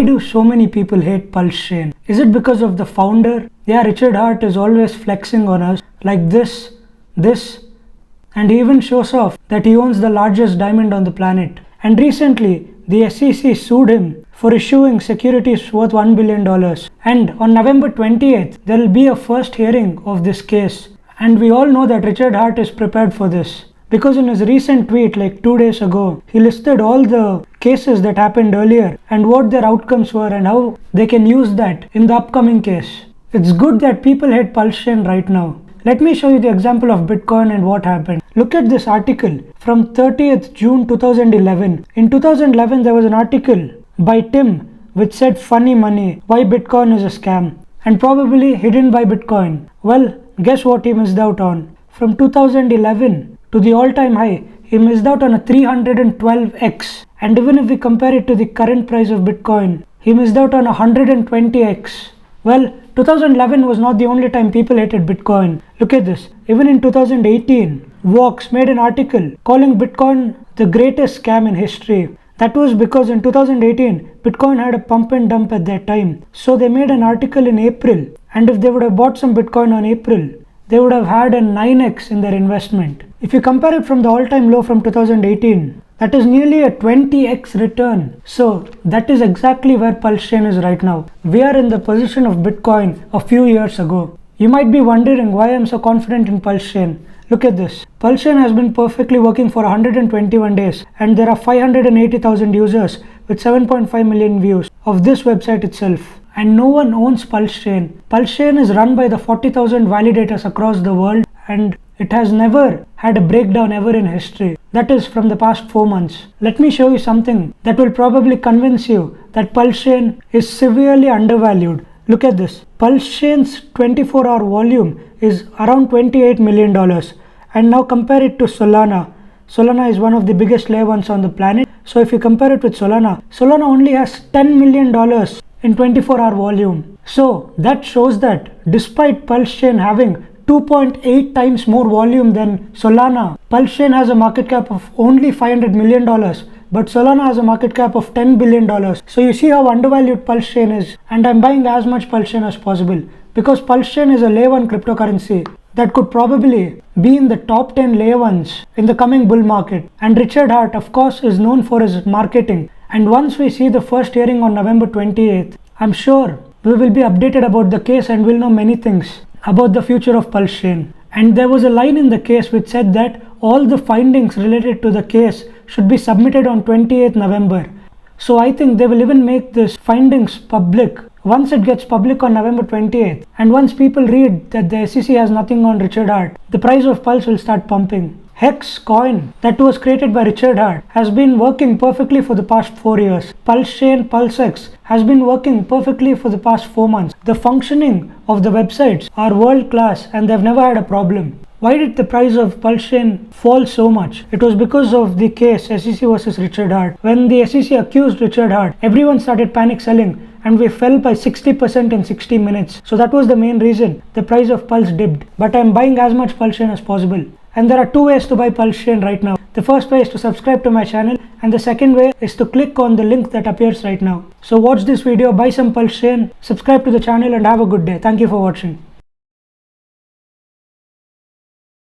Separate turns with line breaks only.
Why do so many people hate PULSECHAIN? Is it because of the founder? Yeah, Richard Hart is always flexing on us like this, and he even shows off that he owns the largest diamond on the planet. And recently, the SEC sued him for issuing securities worth $1 billion. And on November 28th, there will be a first hearing of this case. And we all know that Richard Hart is prepared for this, because in his recent tweet like 2 days ago, he listed all the cases that happened earlier and what their outcomes were and how they can use that in the upcoming case. It's good that people hate PULSECHAIN right now. Let me show you the example of Bitcoin and what happened. Look at this article from 30th June 2011. In 2011, there was an article by Tim which said funny money, why Bitcoin is a scam, and probably hidden by Bitcoin. Well, guess what he missed out on? From 2011 to the all-time high, he missed out on a 312x. And even if we compare it to the current price of Bitcoin, he missed out on 120x. Well, 2011 was not the only time people hated Bitcoin. Look at this. Even in 2018, Vox made an article calling Bitcoin the greatest scam in history. That was because in 2018, Bitcoin had a pump and dump at that time. So they made an article in April. And if they would have bought some Bitcoin on April, they would have had a 9x in their investment. If you compare it from the all-time low from 2018, that is nearly a 20x return. So that is exactly where PULSECHAIN is right now. We are in the position of Bitcoin a few years ago. You might be wondering why I'm so confident in PULSECHAin. Look at this. PULSECHAin has been perfectly working for 121 days and there are 580,000 users with 7.5 million views of this website itself. And no one owns PULSECHAin. PULSECHAin is run by the 40,000 validators across the world and it has never had a breakdown ever in history. That is from the past 4 months. Let me show you something that will probably convince you that PULSECHAin is severely undervalued. Look at this. PULSECHAin's 24-hour volume is around $28 million. And now compare it to Solana. Solana is one of the biggest layer ones on the planet. So if you compare it with Solana, Solana only has $10 million in 24-hour volume. So that shows that despite PULSECHAin having 2.8 times more volume than Solana, PULSECHAin has a market cap of only $500 million, but Solana has a market cap of $10 billion. So you see how undervalued PULSECHAin is, and I'm buying as much PULSECHAin as possible because PULSECHAin is a layer 1 cryptocurrency that could probably be in the top 10 layer 1s in the coming bull market. And Richard Hart, of course, is known for his marketing. And once we see the first hearing on November 28th, I'm sure we will be updated about the case and we'll know many things about the future of PULSECHAin. And there was a line in the case which said that all the findings related to the case should be submitted on 28th November. So I think they will even make this findings public once it gets public on November 28th. And once people read that the SEC has nothing on Richard Hart, the price of Pulse will start pumping. Hex coin that was created by Richard Hart has been working perfectly for the past 4 years. PULSECHAin, PulseX has been working perfectly for the past 4 months. The functioning of the websites are world class and they've never had a problem. Why did the price of PULSECHAin fall so much? It was because of the case SEC versus Richard Hart. When the SEC accused Richard Hart, everyone started panic selling and we fell by 60% in 60 minutes. So that was the main reason the price of Pulse dipped. But I'm buying as much PULSECHAin as possible. And there are 2 ways to buy PULSECHAin right now. The first way is to subscribe to my channel and the second way is to click on the link that appears right now. So watch this video, buy some PULSECHAin, subscribe to the channel and have a good day. Thank you for watching.